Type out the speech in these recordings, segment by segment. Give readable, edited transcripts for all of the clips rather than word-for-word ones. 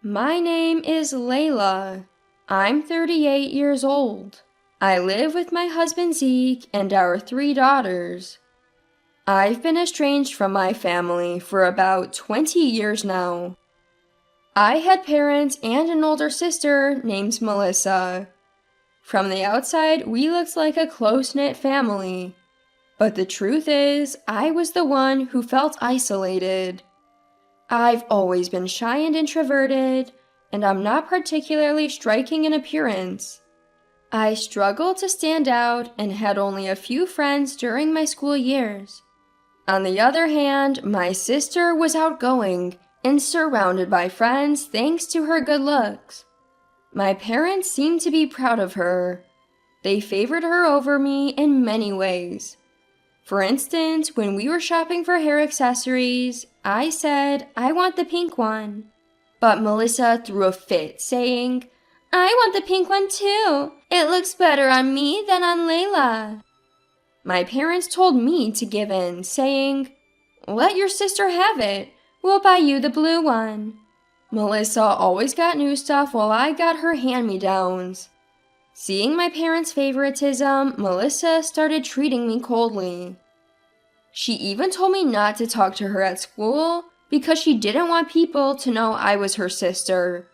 My name is Layla. I'm 38 years old. I live with my husband Zeke and our 3 daughters. I've been estranged from my family for about 20 years now. I had parents and an older sister named Melissa. From the outside, we looked like a close-knit family. But the truth is, I was the one who felt isolated. I've always been shy and introverted, and I'm not particularly striking in appearance. I struggled to stand out and had only a few friends during my school years. On the other hand, my sister was outgoing and surrounded by friends thanks to her good looks. My parents seemed to be proud of her. They favored her over me in many ways. For instance, when we were shopping for hair accessories, I said, "I want the pink one." But Melissa threw a fit, saying, "I want the pink one too. It looks better on me than on Layla." My parents told me to give in, saying, "Let your sister have it. We'll buy you the blue one." Melissa always got new stuff while I got her hand-me-downs. Seeing my parents' favoritism, Melissa started treating me coldly. She even told me not to talk to her at school because she didn't want people to know I was her sister.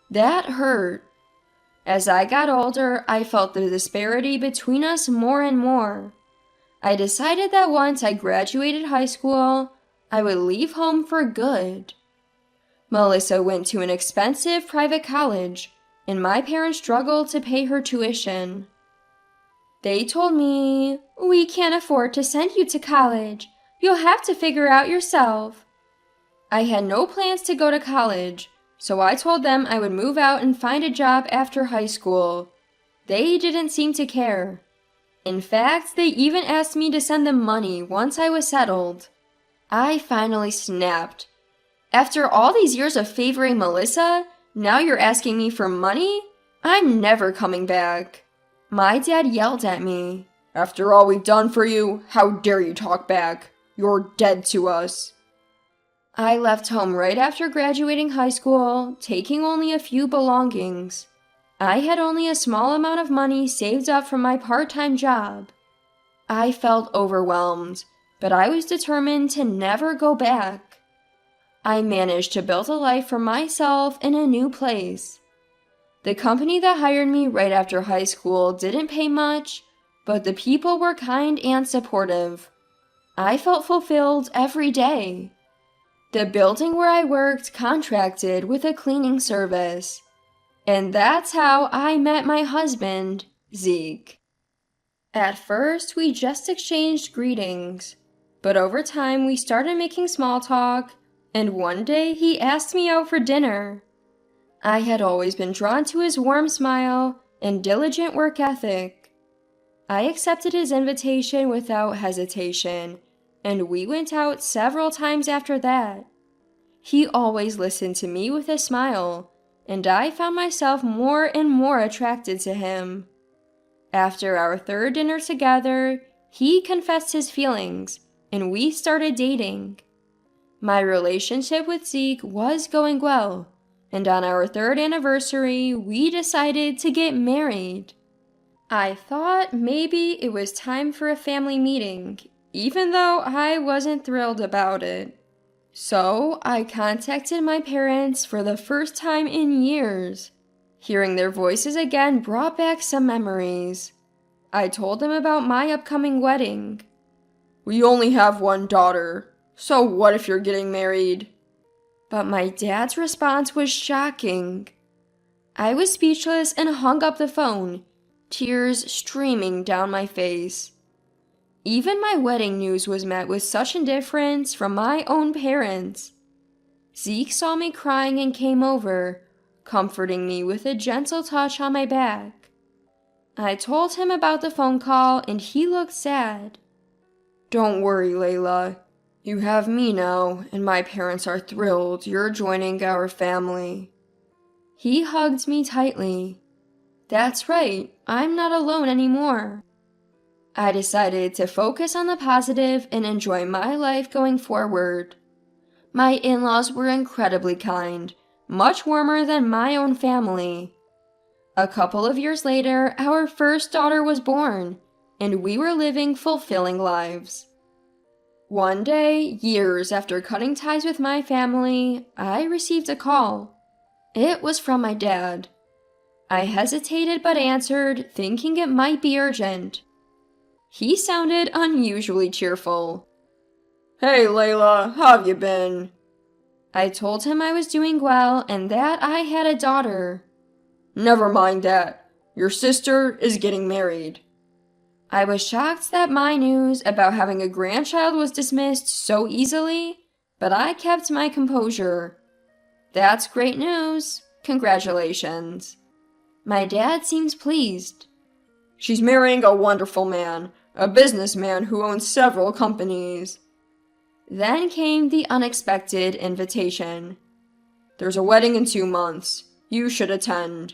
That hurt. As I got older, I felt the disparity between us more and more. I decided that once I graduated high school, I would leave home for good. Melissa went to an expensive private college, and my parents struggled to pay her tuition. They told me, "We can't afford to send you to college. You'll have to figure out yourself." I had no plans to go to college, so I told them I would move out and find a job after high school. They didn't seem to care. In fact, they even asked me to send them money once I was settled. I finally snapped. "After all these years of favoring Melissa, now you're asking me for money? I'm never coming back." My dad yelled at me. "After all we've done for you, how dare you talk back? You're dead to us." I left home right after graduating high school, taking only a few belongings. I had only a small amount of money saved up from my part-time job. I felt overwhelmed, but I was determined to never go back. I managed to build a life for myself in a new place. The company that hired me right after high school didn't pay much, but the people were kind and supportive. I felt fulfilled every day. The building where I worked contracted with a cleaning service. And that's how I met my husband, Zeke. At first, we just exchanged greetings, but over time we started making small talk, and one day he asked me out for dinner. I had always been drawn to his warm smile and diligent work ethic. I accepted his invitation without hesitation, and we went out several times after that. He always listened to me with a smile, and I found myself more and more attracted to him. After our 3rd dinner together, he confessed his feelings, and we started dating. My relationship with Zeke was going well, and on our 3rd anniversary, we decided to get married. I thought maybe it was time for a family meeting, even though I wasn't thrilled about it. So I contacted my parents for the first time in years. Hearing their voices again brought back some memories. I told them about my upcoming wedding. "We only have one daughter, so what if you're getting married?" But my dad's response was shocking. I was speechless and hung up the phone, tears streaming down my face. Even my wedding news was met with such indifference from my own parents. Zeke saw me crying and came over, comforting me with a gentle touch on my back. I told him about the phone call and he looked sad. "Don't worry, Layla. You have me now, and my parents are thrilled you're joining our family." He hugged me tightly. That's right, I'm not alone anymore. I decided to focus on the positive and enjoy my life going forward. My in-laws were incredibly kind, much warmer than my own family. A couple of years later, our first daughter was born, and we were living fulfilling lives. One day, years after cutting ties with my family, I received a call. It was from my dad. I hesitated but answered, thinking it might be urgent. He sounded unusually cheerful. "Hey, Layla, how have you been?" I told him I was doing well and that I had a daughter. "Never mind that. Your sister is getting married." I was shocked that my news about having a grandchild was dismissed so easily, but I kept my composure. "That's great news. Congratulations." My dad seems pleased. "She's marrying a wonderful man, a businessman who owns several companies." Then came the unexpected invitation. "There's a wedding in 2 months. You should attend."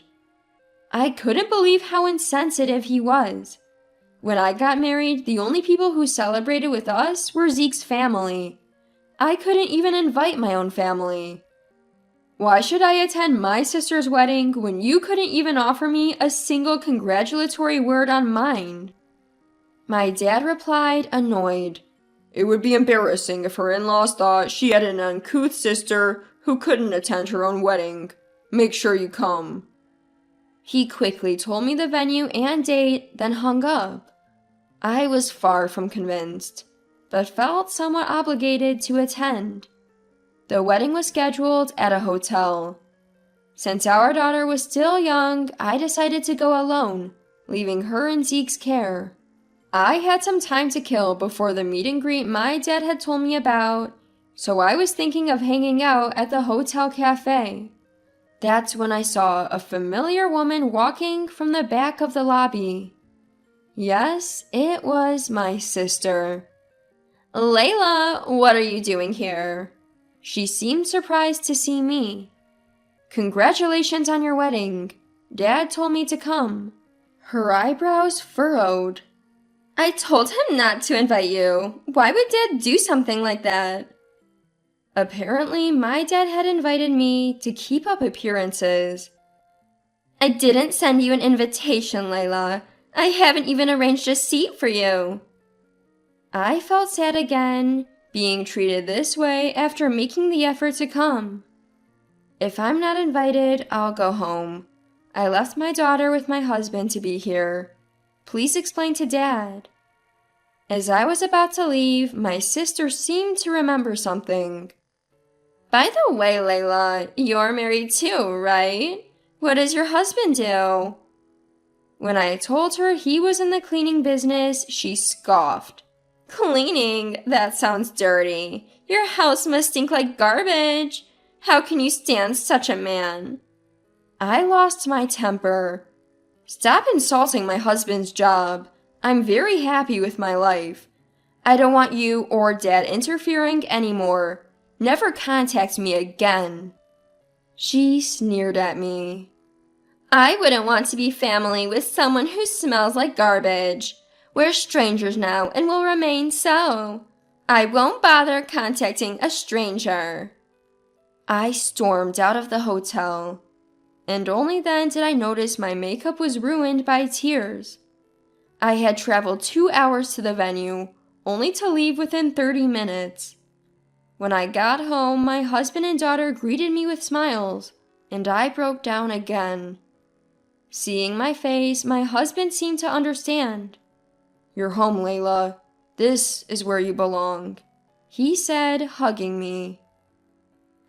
I couldn't believe how insensitive he was. When I got married, the only people who celebrated with us were Zeke's family. I couldn't even invite my own family. "Why should I attend my sister's wedding when you couldn't even offer me a single congratulatory word on mine?" My dad replied, annoyed. "It would be embarrassing if her in-laws thought she had an uncouth sister who couldn't attend her own wedding. Make sure you come." He quickly told me the venue and date, then hung up. I was far from convinced, but felt somewhat obligated to attend. The wedding was scheduled at a hotel. Since our daughter was still young, I decided to go alone, leaving her in Zeke's care. I had some time to kill before the meet and greet my dad had told me about, so I was thinking of hanging out at the hotel cafe. That's when I saw a familiar woman walking from the back of the lobby. Yes, it was my sister. "Layla, what are you doing here?" She seemed surprised to see me. "Congratulations on your wedding. Dad told me to come." Her eyebrows furrowed. "I told him not to invite you. Why would Dad do something like that?" Apparently, my dad had invited me to keep up appearances. "I didn't send you an invitation, Layla. I haven't even arranged a seat for you." I felt sad again, being treated this way after making the effort to come. If I'm not invited, I'll go home. I left my daughter with my husband to be here. Please explain to Dad. As I was about to leave, my sister seemed to remember something. "By the way, Layla, you're married too, right? What does your husband do?" When I told her he was in the cleaning business, she scoffed. "Cleaning? That sounds dirty. Your house must stink like garbage. How can you stand such a man?" I lost my temper. "Stop insulting my husband's job. I'm very happy with my life. I don't want you or Dad interfering anymore. Never contact me again." She sneered at me. "I wouldn't want to be family with someone who smells like garbage. We're strangers now and will remain so. I won't bother contacting a stranger." I stormed out of the hotel, and only then did I notice my makeup was ruined by tears. I had traveled 2 hours to the venue, only to leave within 30 minutes. When I got home, my husband and daughter greeted me with smiles, and I broke down again. Seeing my face, my husband seemed to understand. "You're home, Layla. This is where you belong," he said, hugging me.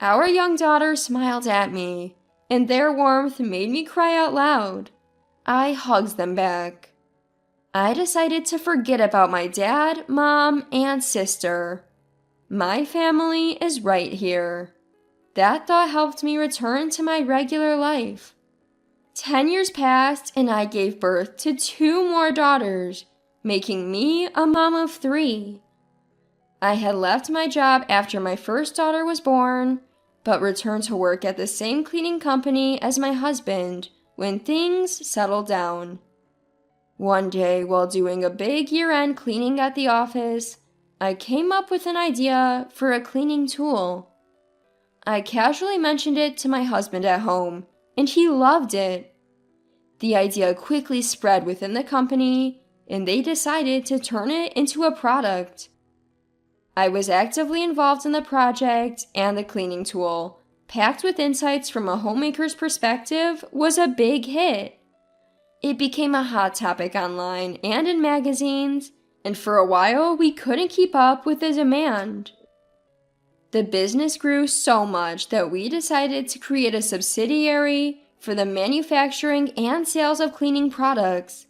Our young daughter smiled at me, and their warmth made me cry out loud. I hugged them back. I decided to forget about my dad, mom, and sister. My family is right here. That thought helped me return to my regular life. 10 years passed, and I gave birth to 2 more daughters, making me a mom of 3. I had left my job after my first daughter was born, but returned to work at the same cleaning company as my husband when things settled down. One day, while doing a big year-end cleaning at the office, I came up with an idea for a cleaning tool. I casually mentioned it to my husband at home, and he loved it. The idea quickly spread within the company, and they decided to turn it into a product. I was actively involved in the project, and the cleaning tool, packed with insights from a homemaker's perspective, was a big hit. It became a hot topic online and in magazines, and for a while we couldn't keep up with the demand. The business grew so much that we decided to create a subsidiary for the manufacturing and sales of cleaning products.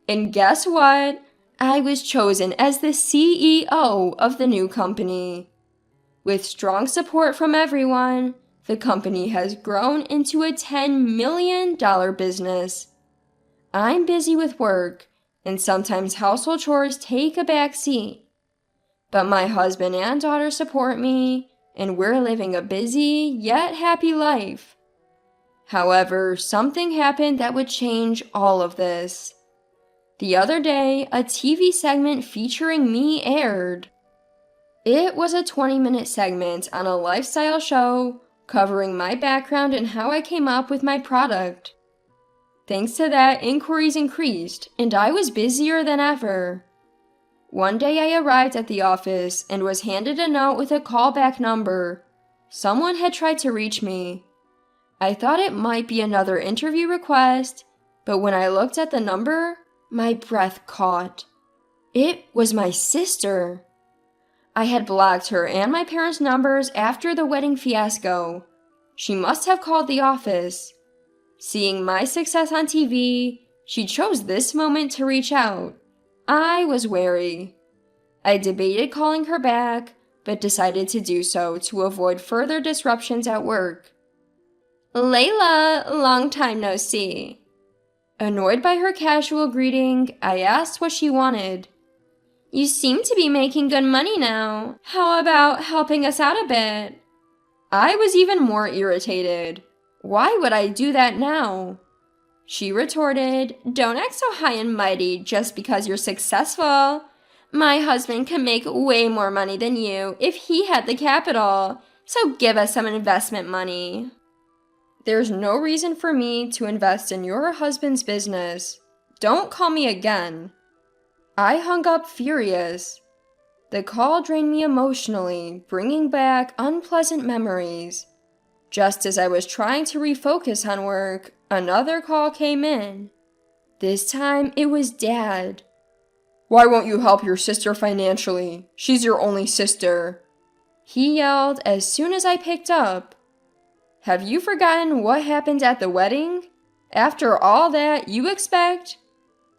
And guess what? I was chosen as the CEO of the new company. With strong support from everyone, the company has grown into a $10 million business. I'm busy with work, and sometimes household chores take a back seat. But my husband and daughter support me, and we're living a busy yet happy life. However, something happened that would change all of this. The other day, a TV segment featuring me aired. It was a 20-minute segment on a lifestyle show covering my background and how I came up with my product. Thanks to that, inquiries increased, and I was busier than ever. One day I arrived at the office and was handed a note with a callback number. Someone had tried to reach me. I thought it might be another interview request, but when I looked at the number, my breath caught. It was my sister. I had blocked her and my parents' numbers after the wedding fiasco. She must have called the office. Seeing my success on TV, she chose this moment to reach out. I was wary. I debated calling her back, but decided to do so to avoid further disruptions at work. "Layla, long time no see." Annoyed by her casual greeting, I asked what she wanted. "You seem to be making good money now. How about helping us out a bit?" I was even more irritated. Why would I do that now? She retorted, "Don't act so high and mighty just because you're successful. My husband can make way more money than you if he had the capital, so give us some investment money." There's no reason for me to invest in your husband's business. Don't call me again. I hung up furious. The call drained me emotionally, bringing back unpleasant memories. Just as I was trying to refocus on work, another call came in. This time, it was Dad. "Why won't you help your sister financially? She's your only sister," he yelled as soon as I picked up. "Have you forgotten what happened at the wedding? After all that, you expect?"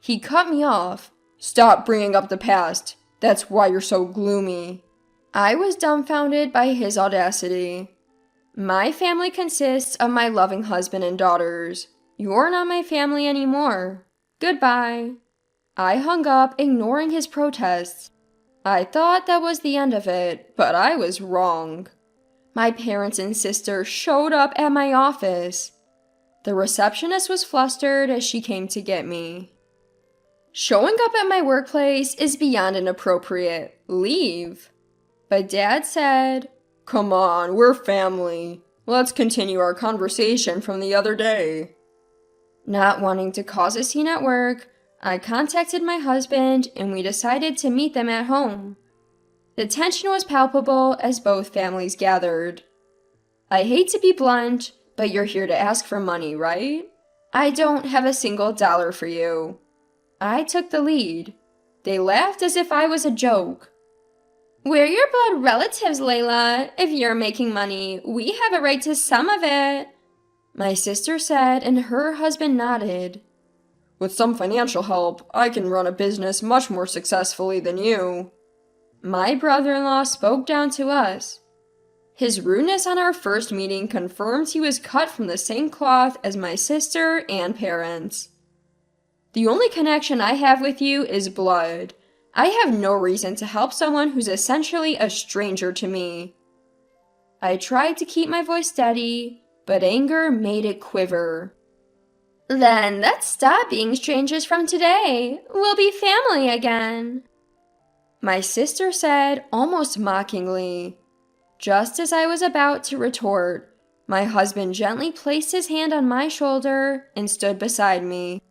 He cut me off. "Stop bringing up the past. That's why you're so gloomy." I was dumbfounded by his audacity. My family consists of my loving husband and daughters. You're not my family anymore. Goodbye. I hung up, ignoring his protests. I thought that was the end of it, but I was wrong. My parents and sister showed up at my office. The receptionist was flustered as she came to get me. "Showing up at my workplace is beyond inappropriate. Leave." But Dad said, "Come on, we're family. Let's continue our conversation from the other day." Not wanting to cause a scene at work, I contacted my husband and we decided to meet them at home. The tension was palpable as both families gathered. "I hate to be blunt, but you're here to ask for money, right? I don't have a single dollar for you." I took the lead. They laughed as if I was a joke. "We're your blood relatives, Layla. If you're making money, we have a right to some of it," my sister said, and her husband nodded. "With some financial help, I can run a business much more successfully than you." My brother-in-law spoke down to us. His rudeness on our first meeting confirmed he was cut from the same cloth as my sister and parents. "The only connection I have with you is blood. I have no reason to help someone who's essentially a stranger to me." I tried to keep my voice steady, but anger made it quiver. "Then let's stop being strangers from today. We'll be family again," my sister said, almost mockingly. Just as I was about to retort, my husband gently placed his hand on my shoulder and stood beside me.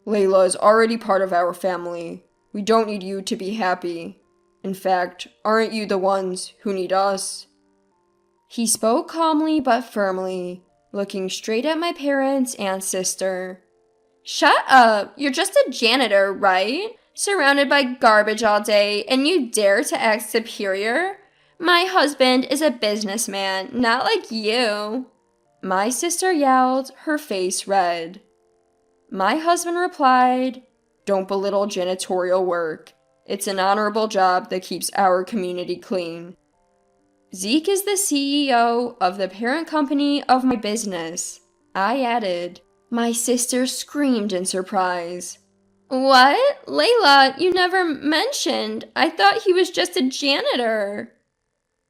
Layla is already part of our family. We don't need you to be happy. In fact, aren't you the ones who need us? He spoke calmly but firmly, looking straight at my parents and sister. Shut up! You're just a janitor, right? Surrounded by garbage all day, and you dare to act superior? My husband is a businessman, not like you. My sister yelled, her face red. My husband replied, Don't belittle janitorial work. It's an honorable job that keeps our community clean. Zeke is the CEO of the parent company of my business. I added. My sister screamed in surprise. What? Layla, you never mentioned. I thought he was just a janitor.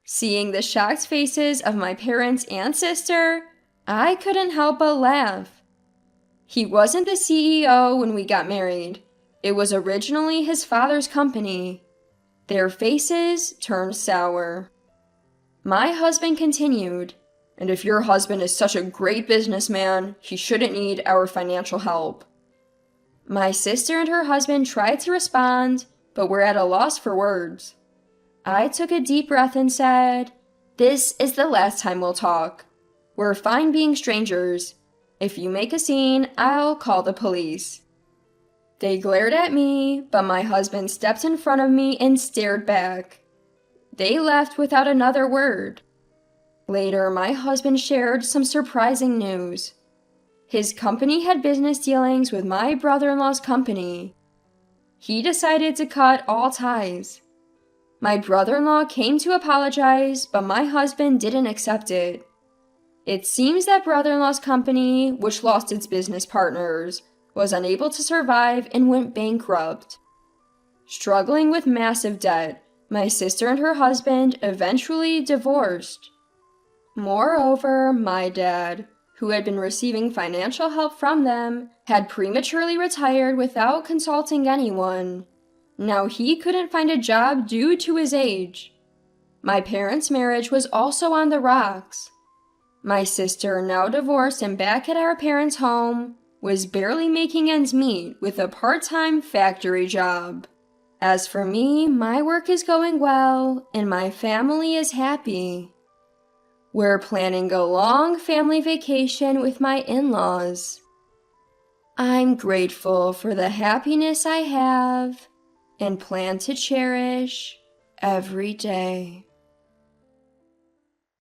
Seeing the shocked faces of my parents and sister, I couldn't help but laugh. He wasn't the CEO when we got married. It was originally his father's company. Their faces turned sour. My husband continued, and if your husband is such a great businessman, he shouldn't need our financial help. My sister and her husband tried to respond, but were at a loss for words. I took a deep breath and said, This is the last time we'll talk. We're fine being strangers. If you make a scene, I'll call the police. They glared at me, but my husband stepped in front of me and stared back. They left without another word. Later, my husband shared some surprising news. His company had business dealings with my brother-in-law's company. He decided to cut all ties. My brother-in-law came to apologize, but my husband didn't accept it. It seems that brother-in-law's company, which lost its business partners, was unable to survive and went bankrupt. Struggling with massive debt, my sister and her husband eventually divorced. Moreover, my dad, who had been receiving financial help from them, had prematurely retired without consulting anyone. Now he couldn't find a job due to his age. My parents' marriage was also on the rocks. My sister, now divorced and back at our parents' home, was barely making ends meet with a part-time factory job. As for me, my work is going well, and my family is happy. We're planning a long family vacation with my in-laws. I'm grateful for the happiness I have and plan to cherish every day.